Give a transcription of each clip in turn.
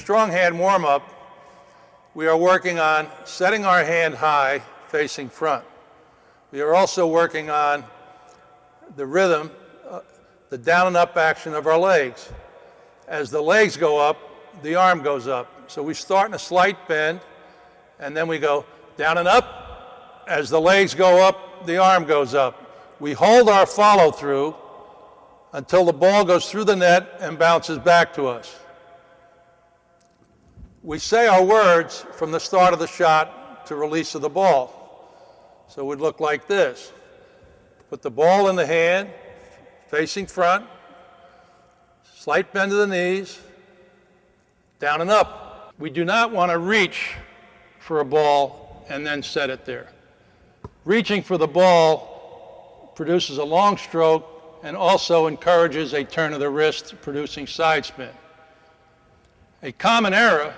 strong hand warm-up, we are working on setting our hand high, facing front. We are also working on the rhythm, the down and up action of our legs. As the legs go up, the arm goes up. So we start in a slight bend, and then we go down and up. As the legs go up, the arm goes up. We hold our follow-through until the ball goes through the net and bounces back to us. We say our words from the start of the shot to release of the ball. So it would look like this. Put the ball in the hand, facing front, slight bend of the knees, down and up. We do not want to reach for a ball and then set it there. Reaching for the ball produces a long stroke and also encourages a turn of the wrist, producing side spin. A common error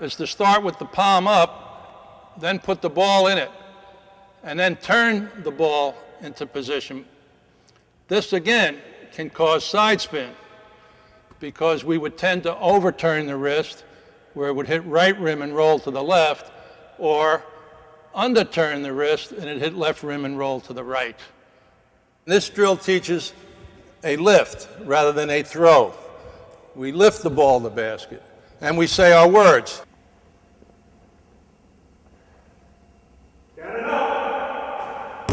is to start with the palm up, then put the ball in it, and then turn the ball into position. This again can cause side spin because we would tend to overturn the wrist where it would hit right rim and roll to the left, or underturn the wrist and it hit left rim and roll to the right. This drill teaches a lift rather than a throw. We lift the ball to the basket and we say our words. Down and up.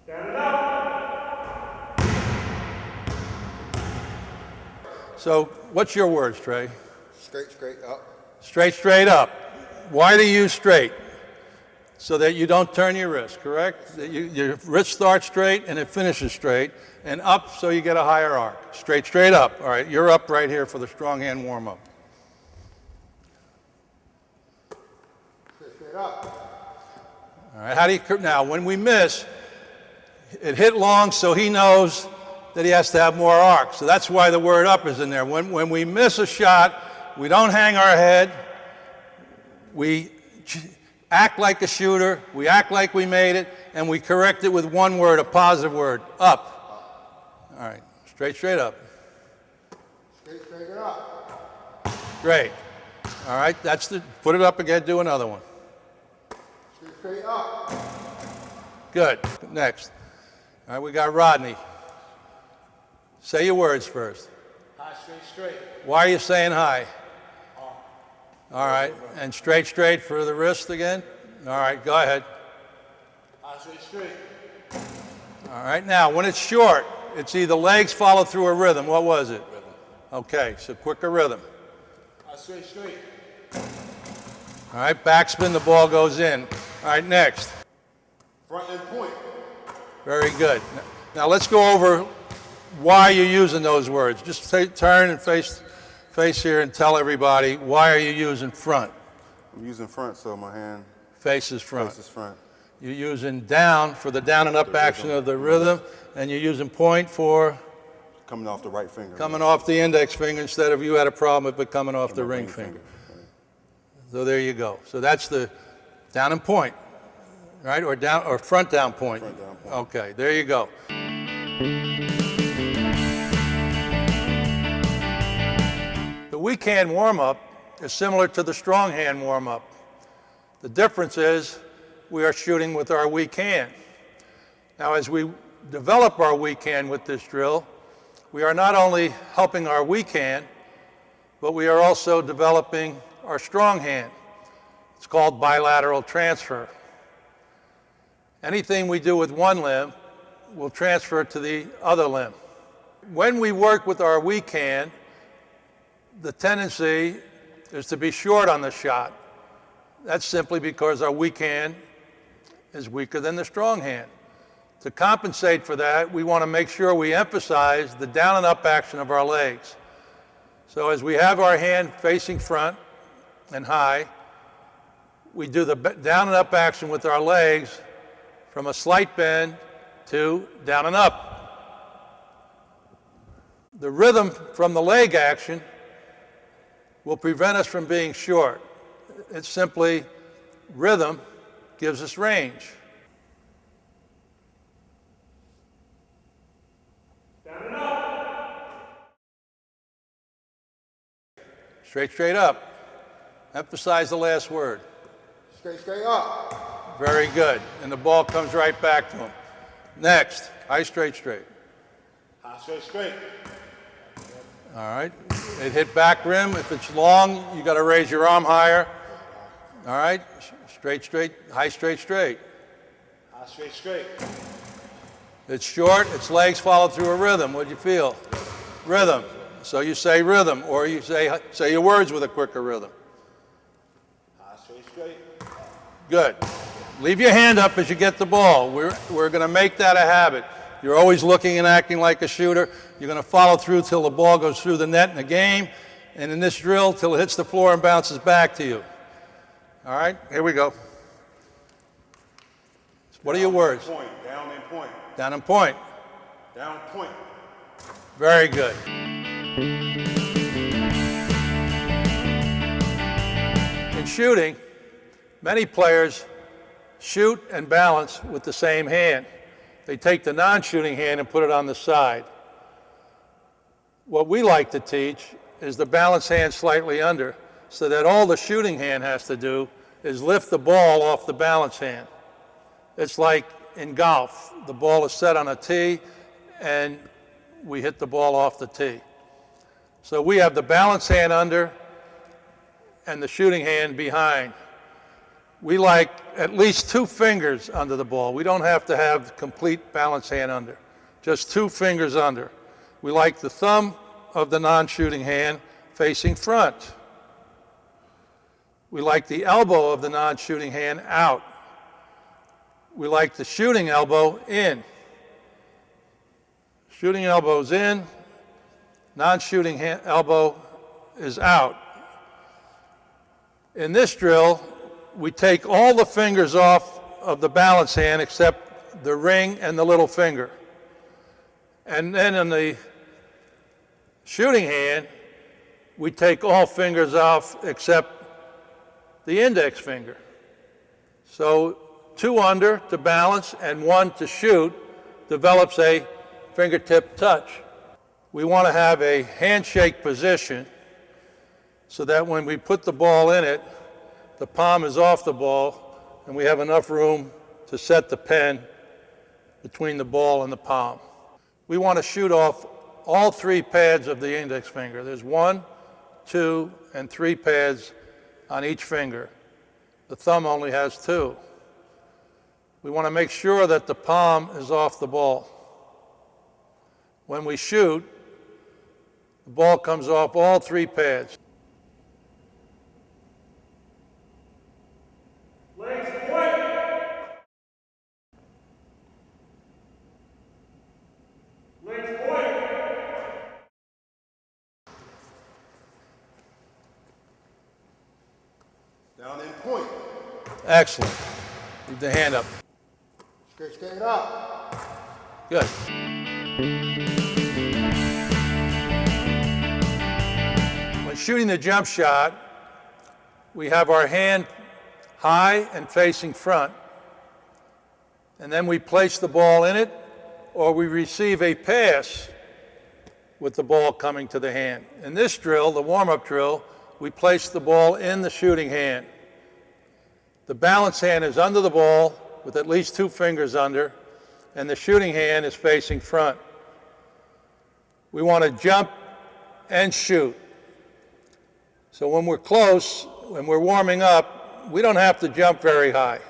Down and up. So what's your words, Trey? Straight, straight up. Straight, straight up. Why do you use straight? So that you don't turn your wrist, correct? That your wrist starts straight and it finishes straight, and up so you get a higher arc. Straight, straight up. All right, you're up right here for the strong hand warm-up. Straight, straight up. All right, how do you, now when we miss, it hit long so he knows that he has to have more arc. So that's why the word up is in there. When we miss a shot, we don't hang our head. We act like a shooter. We act like we made it, and we correct it with one word, a positive word, up. All right, straight, straight up. Straight, straight up. Great. All right, that's the, put it up again, do another one. Straight, straight up. Good, next. All right, we got Rodney. Say your words first. High, straight, straight. Why are you saying high? All right, and straight, straight for the wrist again? All right, go ahead. High, straight, straight. All right, now when it's short, it's either legs follow through a rhythm. What was it? Rhythm. Okay, so quicker rhythm. High, straight, straight. All right, backspin, the ball goes in. All right, next. Front and point. Very good. Now let's go over why you're using those words. Just turn and face here and tell everybody, why are you using front? I'm using front so my hand Faces front. faces front. You're using down for the down and up action of the rhythm, and you're using point for Coming off the right finger. coming off the index finger instead of you had a problem with it coming off the ring finger. So there you go. So that's the down and point, right? Or down or front down point. Front down point. Okay, there you go. The weak hand warm-up is similar to the strong hand warm-up. The difference is we are shooting with our weak hand. Now, as we develop our weak hand with this drill, we are not only helping our weak hand, but we are also developing our strong hand. It's called bilateral transfer. Anything we do with one limb will transfer to the other limb. When we work with our weak hand, the tendency is to be short on the shot. That's simply because our weak hand is weaker than the strong hand. To compensate for that, we want to make sure we emphasize the down and up action of our legs. So as we have our hand facing front and high, we do the down and up action with our legs from a slight bend to down and up. The rhythm from the leg action will prevent us from being short. It's simply rhythm gives us range. Straight, straight up. Emphasize the last word. Straight, straight up. Very good. And the ball comes right back to him. Next, high, straight, straight. High, straight, straight. All right. It hit back rim. If it's long, you got to raise your arm higher. All right. Straight, straight, high, straight, straight. High, straight, straight. It's short. Its legs follow through a rhythm. What do you feel? Rhythm. So you say rhythm, or you say your words with a quicker rhythm. High, straight, straight. Good. Leave your hand up as you get the ball. We're going to make that a habit. You're always looking and acting like a shooter. You're going to follow through till the ball goes through the net in the game, and in this drill till it hits the floor and bounces back to you. All right, here we go. What are your words? Point, down and point. Down and point. Down, point. Very good. In shooting, many players shoot and balance with the same hand. They take the non-shooting hand and put it on the side. What we like to teach is the balance hand slightly under, so that all the shooting hand has to do is lift the ball off the balance hand. It's like in golf. The ball is set on a tee, and we hit the ball off the tee. So we have the balance hand under and the shooting hand behind. We like at least 2 fingers under the ball. We don't have to have complete balance hand under, just 2 fingers under. We like the thumb of the non-shooting hand facing front. We like the elbow of the non-shooting hand out. We like the shooting elbow in. Shooting elbow's in, non-shooting elbow is out. In this drill, we take all the fingers off of the balance hand except the ring and the little finger. And then in the shooting hand, we take all fingers off except the index finger. So 2 under to balance and 1 to shoot develops a fingertip touch. We want to have a handshake position so that when we put the ball in it, the palm is off the ball and we have enough room to set the pen between the ball and the palm. We want to shoot off all 3 pads of the index finger. There's 1, 2, and 3 pads on each finger. The thumb only has 2. We want to make sure that the palm is off the ball. When we shoot, the ball comes off all 3 pads. Legs point. Legs point. Down and point. Excellent. Leave the hand up. Straight, straight up. Good. When shooting the jump shot, we have our hand high and facing front, and then we place the ball in it, or we receive a pass with the ball coming to the hand. In this drill, the warm-up drill, we place the ball in the shooting hand. The balance hand is under the ball with at least 2 fingers under, and the shooting hand is facing front. We want to jump and shoot. So when we're close, when we're warming up, we don't have to jump very high.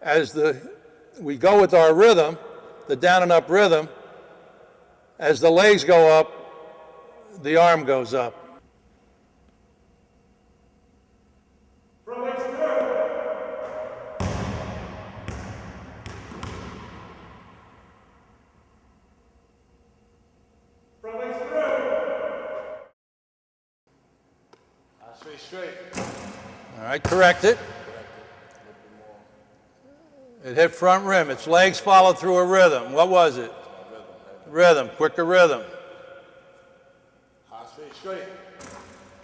As we go with our rhythm, the down and up rhythm, as the legs go up, the arm goes up. Front legs through. Front legs through. High, straight, straight. All right, correct it. It hit front rim. Its legs followed through a rhythm. What was it? Rhythm, quicker rhythm. High, straight, straight.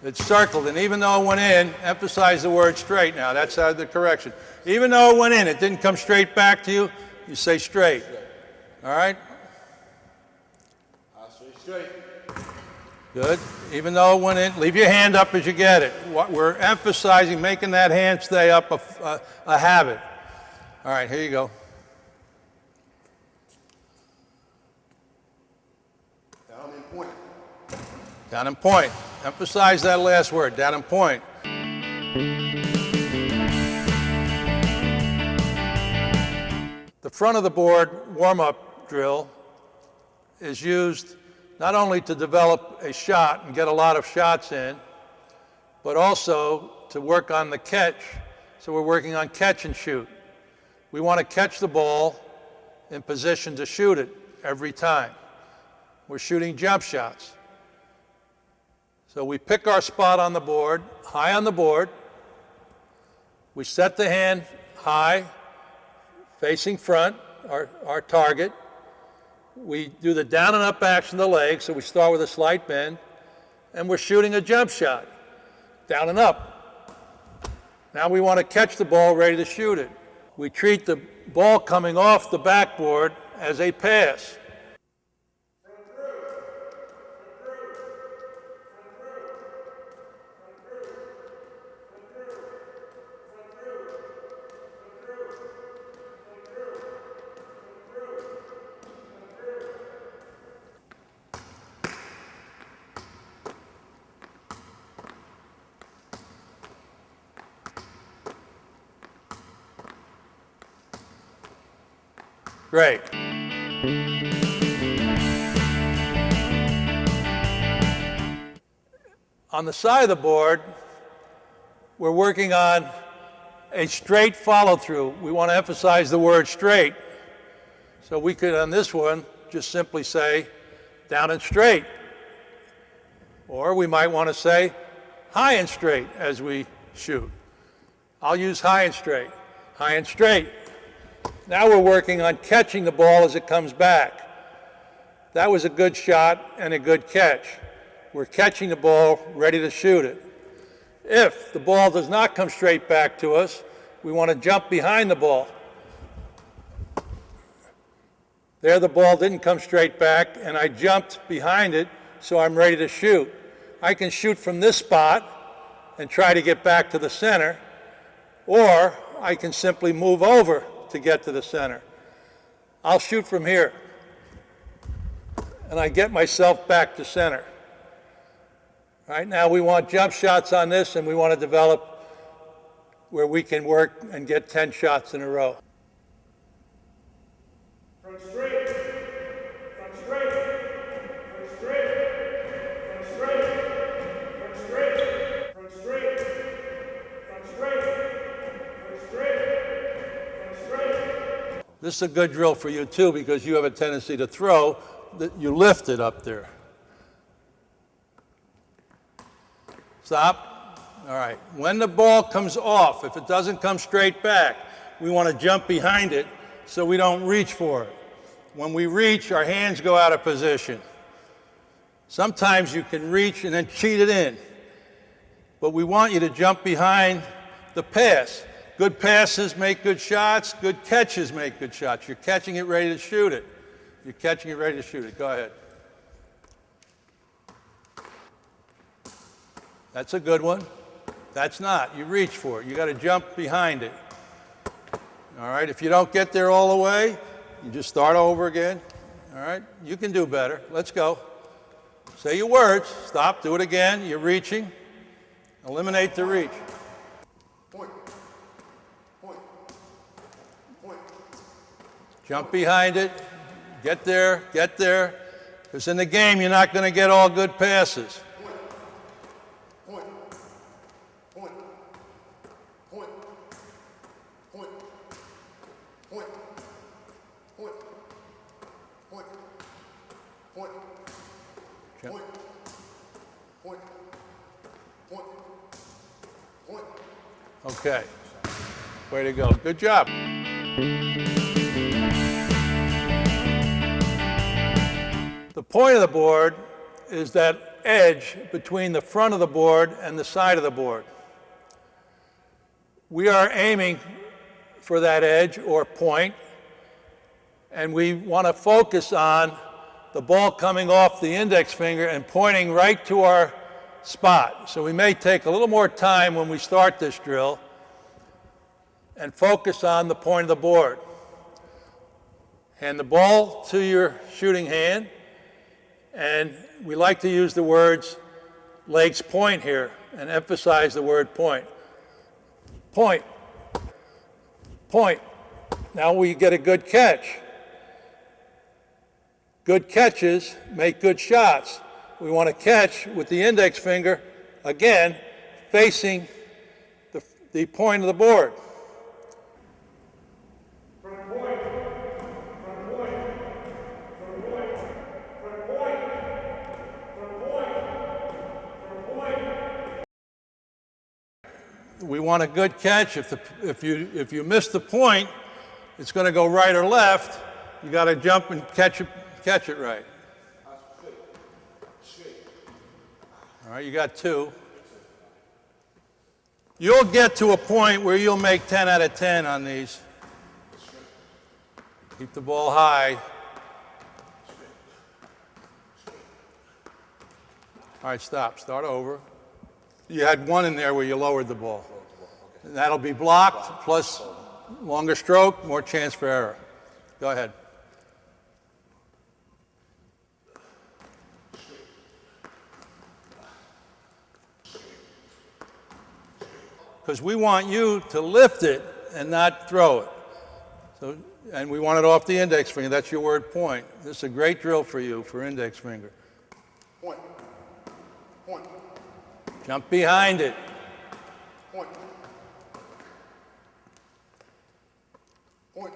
It's circled, and even though it went in, emphasize the word straight now. That's the correction. Even though it went in, it didn't come straight back to you, you say straight. All right? High, straight, straight. Good. Even though it went in, leave your hand up as you get it. We're emphasizing making that hand stay up a habit. All right, here you go. Down in point. Down and point. Emphasize that last word, down and point. The front of the board warm-up drill is used not only to develop a shot and get a lot of shots in, but also to work on the catch. So we're working on catch and shoot. We want to catch the ball in position to shoot it every time. We're shooting jump shots. So we pick our spot on the board, high on the board. We set the hand high, facing front, our target. We do the down and up action of the leg, so we start with a slight bend, and we're shooting a jump shot, down and up. Now we want to catch the ball, ready to shoot it. We treat the ball coming off the backboard as a pass. Great. On the side of the board, we're working on a straight follow-through. We want to emphasize the word straight. So we could, on this one, just simply say down and straight. Or we might want to say high and straight as we shoot. I'll use high and straight. High and straight. Now we're working on catching the ball as it comes back. That was a good shot and a good catch. We're catching the ball, ready to shoot it. If the ball does not come straight back to us, we want to jump behind the ball. There the ball didn't come straight back, and I jumped behind it, so I'm ready to shoot. I can shoot from this spot and try to get back to the center, or I can simply move over to get to the center. I'll shoot from here, and I get myself back to center. All right, now we want jump shots on this, and we want to develop where we can work and get 10 shots in a row. Front straight. Front straight. Front straight. Front straight. Front straight. Front straight. Front straight. Front straight. Front straight. This is a good drill for you too, because you have a tendency to throw, that you lift it up there. Stop. All right. When the ball comes off, if it doesn't come straight back, we want to jump behind it so we don't reach for it. When we reach, our hands go out of position. Sometimes you can reach and then cheat it in. But we want you to jump behind the pass. Good passes make good shots. Good catches make good shots. You're catching it, ready to shoot it. You're catching it, ready to shoot it. Go ahead. That's a good one. That's not. You reach for it. You got to jump behind it. All right. If you don't get there all the way, you just start over again. All right. You can do better. Let's go. Say your words. Stop. Do it again. You're reaching. Eliminate the reach. Point. Point. Point. Jump behind it. Get there. Get there. Because in the game, you're not going to get all good passes. Point. Point. Point. Point. Point. Point. Point. Point. Jump. Point. Point. Point. Point. Okay. Way to go. Good job. The point of the board is that edge between the front of the board and the side of the board. We are aiming for that edge or point, and we want to focus on the ball coming off the index finger and pointing right to our spot. So we may take a little more time when we start this drill and focus on the point of the board. Hand the ball to your shooting hand, and we like to use the words legs point here and emphasize the word point. Point, point. Now we get a good catch. Good catches make good shots. We want to catch with the index finger, again, facing the point of the board. Front point, front point, front point, front point, front point, front point. We want a good catch. If you miss the point, it's going to go right or left. You got to jump and catch it right. All right, you got two. You'll get to a point where you'll make 10 out of 10 on these. Keep the ball high. All right, stop. Start over. You had one in there where you lowered the ball. And that'll be blocked, plus longer stroke, more chance for error. Go ahead. Because we want you to lift it and not throw it. So, and we want it off the index finger. That's your word point. This is a great drill for you for index finger. Point. Point. Jump behind it. Point. Point.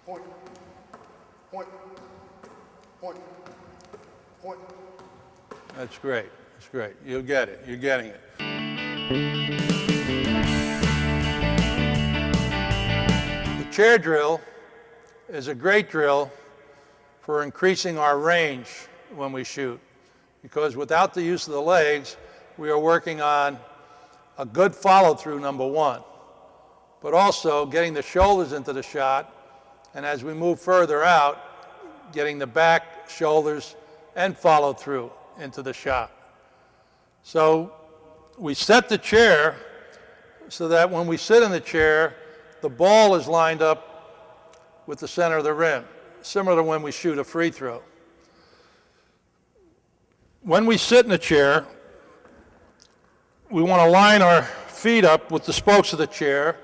Point. Point. Point. Point. That's great. That's great. You'll get it. You're getting it. The chair drill is a great drill for increasing our range when we shoot, because without the use of the legs, we are working on a good follow-through, number one, but also getting the shoulders into the shot, and as we move further out, getting the back, shoulders, and follow-through into the shot. So we set the chair so that when we sit in the chair, the ball is lined up with the center of the rim, similar to when we shoot a free throw. When we sit in the chair, we want to line our feet up with the spokes of the chair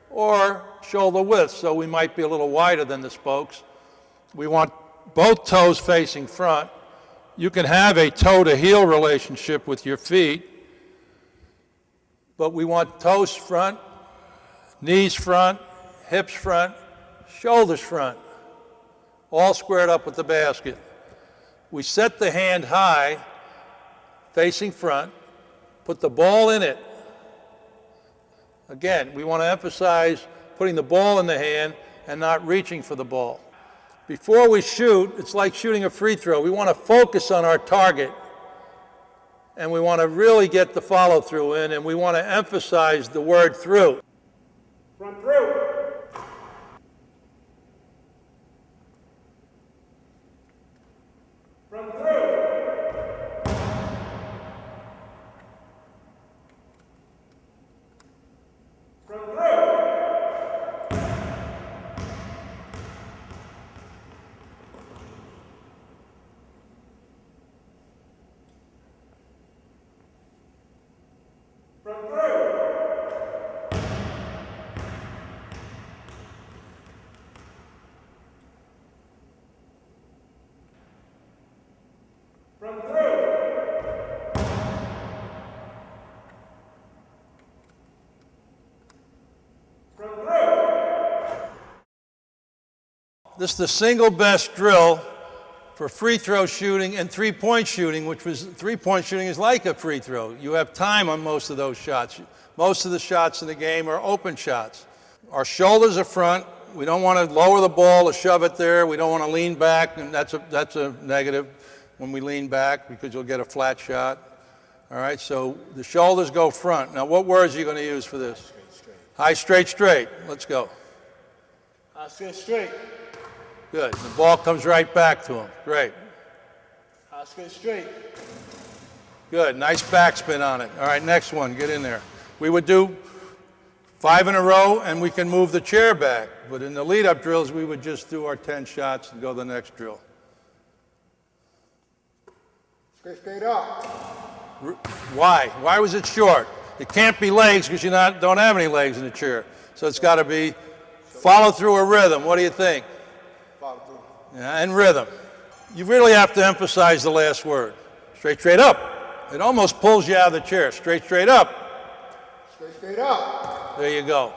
or shoulder width, so we might be a little wider than the spokes. We want both toes facing front. You can have a toe-to-heel relationship with your feet, but we want toes front, knees front, hips front, shoulders front, all squared up with the basket. We set the hand high, facing front, put the ball in it. Again, we want to emphasize putting the ball in the hand and not reaching for the ball. Before we shoot, it's like shooting a free throw. We want to focus on our target, and we want to really get the follow-through in, and we want to emphasize the word through. Front through. Front through. Front through. Front through. Front through. Front through. This is the single best drill for free throw shooting and three-point shooting, which was three-point shooting is like a free throw. You have time on most of those shots. Most of the shots in the game are open shots. Our shoulders are front. We don't want to lower the ball or shove it there. We don't want to lean back, and that's a negative when we lean back because you'll get a flat shot. All right, so the shoulders go front. Now, what words are you going to use for this? High, straight, straight. Let's go. I said straight. Good. The ball comes right back to him. Great. Oscar straight. Good. Nice backspin on it. All right, next one. Get in there. We would do 5 in a row, and we can move the chair back. But in the lead-up drills, we would just do our 10 shots and go to the next drill. Straight up. Why? Why was it short? It can't be legs because you don't have any legs in the chair. So it's got to be follow through a rhythm. What do you think? Follow through. Yeah, and rhythm. You really have to emphasize the last word. Straight up. It almost pulls you out of the chair. Straight up. Straight up. There you go.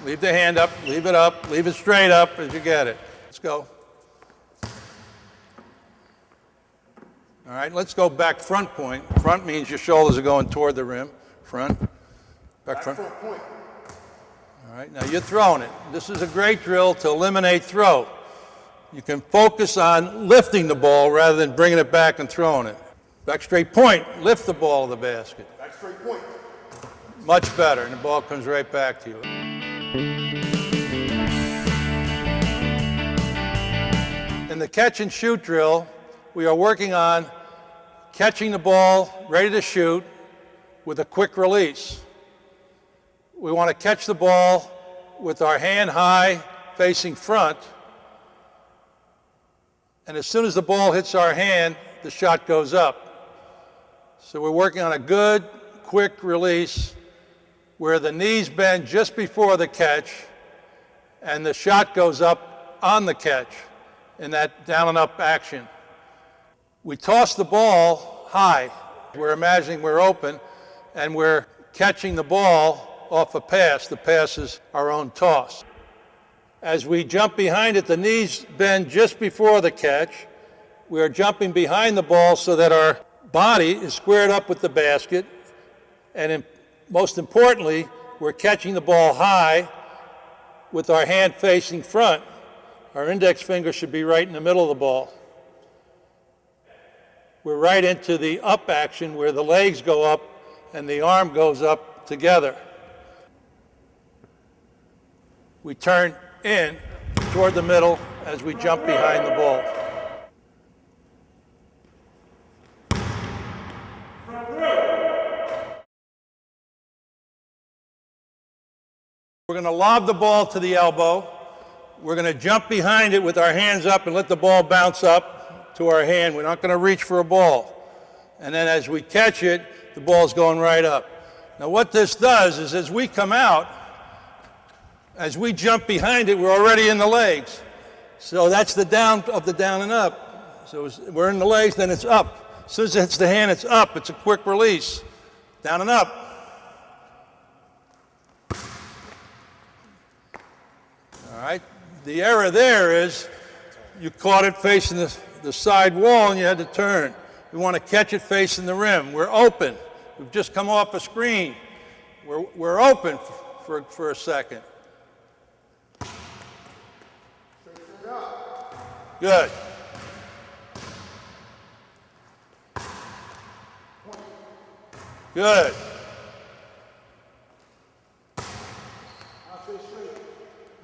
Leave the hand up, leave it straight up as you get it. Let's go. All right, let's go back front point. Front means your shoulders are going toward the rim. Front. Back front. Front point. All right, now you're throwing it. This is a great drill to eliminate throw. You can focus on lifting the ball rather than bringing it back and throwing it. Back straight point, lift the ball to the basket. Back straight point. Much better, and the ball comes right back to you. In the catch and shoot drill, we are working on catching the ball, ready to shoot, with a quick release. We want to catch the ball with our hand high, facing front, and as soon as the ball hits our hand, the shot goes up. So we're working on a good, quick release where the knees bend just before the catch and the shot goes up on the catch in that down and up action. We toss the ball high. We're imagining we're open and we're catching the ball off a pass. The pass is our own toss. As we jump behind it, the knees bend just before the catch. We are jumping behind the ball so that our body is squared up with the basket. And most importantly, we're catching the ball high with our hand facing front. Our index finger should be right in the middle of the ball. We're right into the up action where the legs go up and the arm goes up together. We turn in toward the middle as we jump behind the ball. We're going to lob the ball to the elbow. We're going to jump behind it with our hands up and let the ball bounce up to our hand. We're not going to reach for a ball. And then as we catch it, the ball's going right up. Now what this does is as we come out, as we jump behind it, we're already in the legs. So that's the down of the down and up. So we're in the legs, then it's up. As soon as it hits the hand, it's up. It's a quick release. Down and up. All right. The error there is you caught it facing the side wall and you had to turn. We want to catch it facing the rim. We're open. We've just come off a screen. We're open for a second. Good. Good.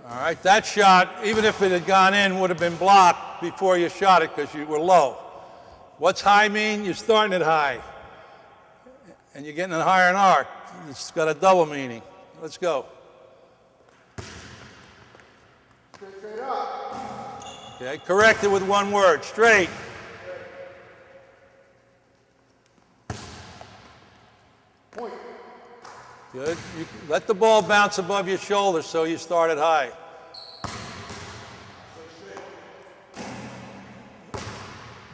All right, that shot, even if it had gone in, would have been blocked before you shot it because you were low. What's high mean? You're starting it high. And you're getting a higher arc. It's got a double meaning. Let's go. Straight up. Okay, correct it with one word, straight. Point. Good. You let the ball bounce above your shoulders so you start it high.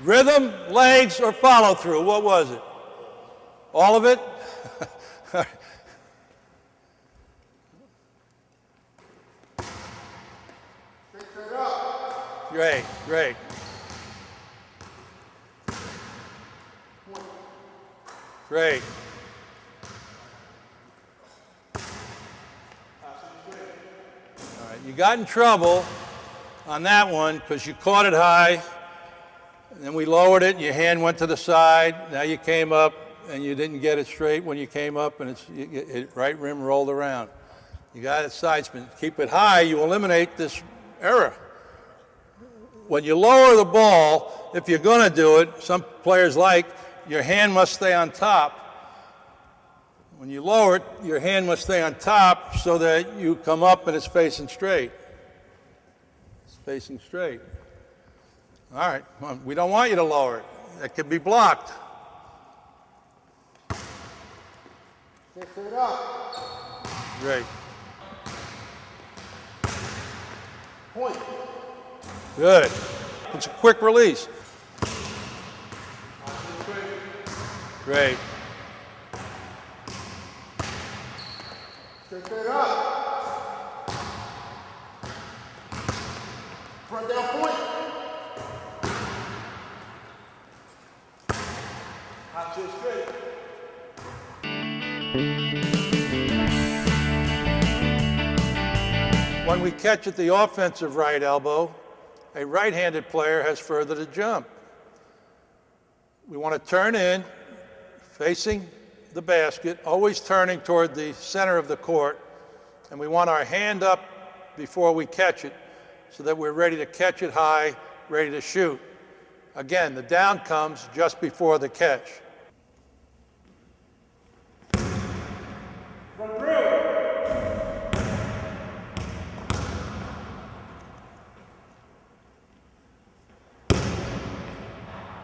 Rhythm, legs, or follow through? What was it? All of it? Straight up. Great, great. Great. All right, you got in trouble on that one because you caught it high, and then we lowered it, and your hand went to the side. Now you came up, and you didn't get it straight when you came up, and it right rim rolled around. You got it side spin. Keep it high, you eliminate this error. when you lower the ball, if you're going to do it, some players like, your hand must stay on top. When you lower it, your hand must stay on top so that you come up and it's facing straight. It's facing straight. All right, we don't want you to lower it. That could be blocked. Stay straight up. Great. Point. Good. It's a quick release. Great. Stay straight up. Front down point. Hot to straight. When we catch at the offensive right elbow, a right-handed player has further to jump. We want to turn in, facing the basket, always turning toward the center of the court, and we want our hand up before we catch it so that we're ready to catch it high, ready to shoot. Again, the down comes just before the catch. Front row.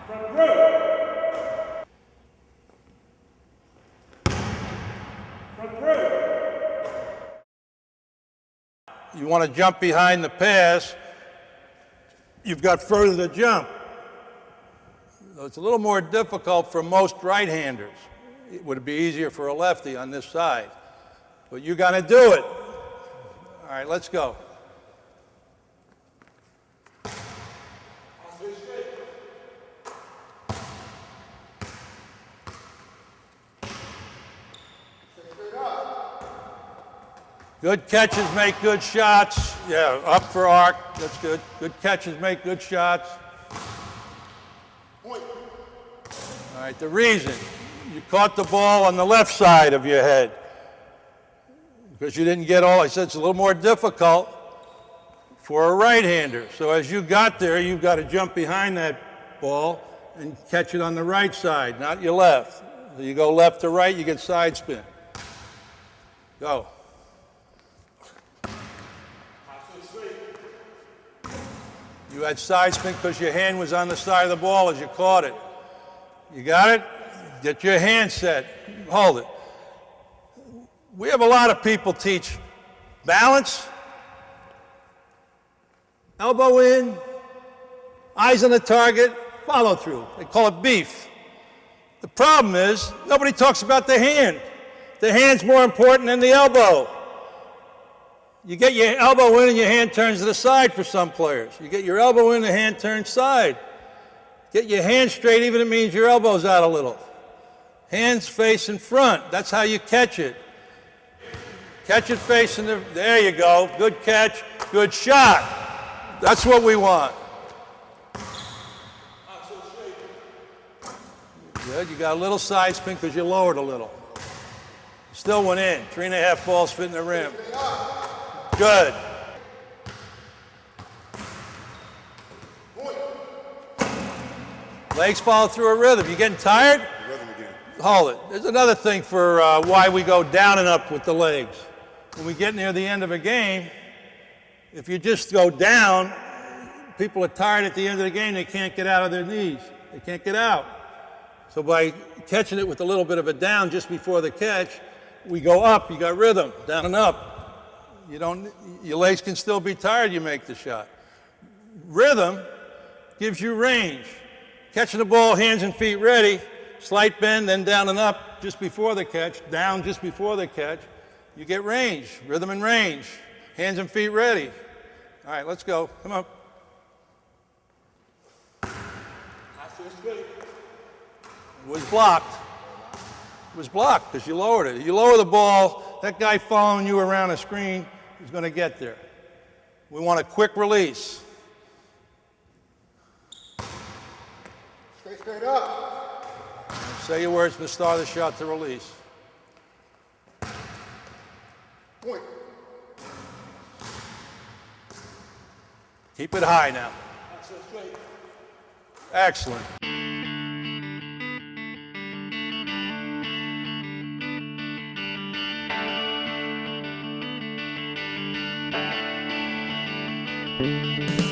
Front row. Front row. You want to jump behind the pass, you've got further to jump. It's a little more difficult for most right-handers. It would be easier for a lefty on this side. But you got to do it. All right, let's go. Good catches make good shots. Yeah, up for arc. That's good. Good catches make good shots. Point. All right, the reason you caught the ball on the left side of your head because you didn't get all. I said it's a little more difficult for a right-hander. So as you got there, you've got to jump behind that ball and catch it on the right side, not your left. So you go left to right, you get side spin. Go. You had side spin because your hand was on the side of the ball as you caught it. You got it? Get your hand set. Hold it. We have a lot of people teach balance, elbow in, eyes on the target, follow through. They call it beef. The problem is nobody talks about the hand. The hand's more important than the elbow. You get your elbow in and your hand turns to the side for some players. You get your elbow in, the hand turns side. Get your hand straight even if it means your elbow's out a little. Hands face in front. That's how you catch it. Catch it facing the, there you go. Good catch, good shot. That's what we want. Good, you got a little side spin because you lowered a little. Still went in. 3.5 balls fit in the rim. Good. Legs follow through a rhythm. You getting tired? Rhythm again. Hold it. There's another thing for why we go down and up with the legs. When we get near the end of a game, if you just go down, people are tired at the end of the game. They can't get out of their knees. They can't get out. So by catching it with a little bit of a down just before the catch, we go up. You got rhythm. Down and up. Your legs can still be tired, you make the shot. Rhythm gives you range. Catching the ball, hands and feet ready, slight bend, then down and up just before the catch, down just before the catch. You get range, rhythm and range. Hands and feet ready. All right, let's go. Come on. It was blocked. It was blocked because you lowered it. You lower the ball, that guy following you around the screen is going to get there. We want a quick release. Stay straight up. Say your words for the start of the shot to release. Point. Keep it high now. Out to the straight. Excellent. Thank you.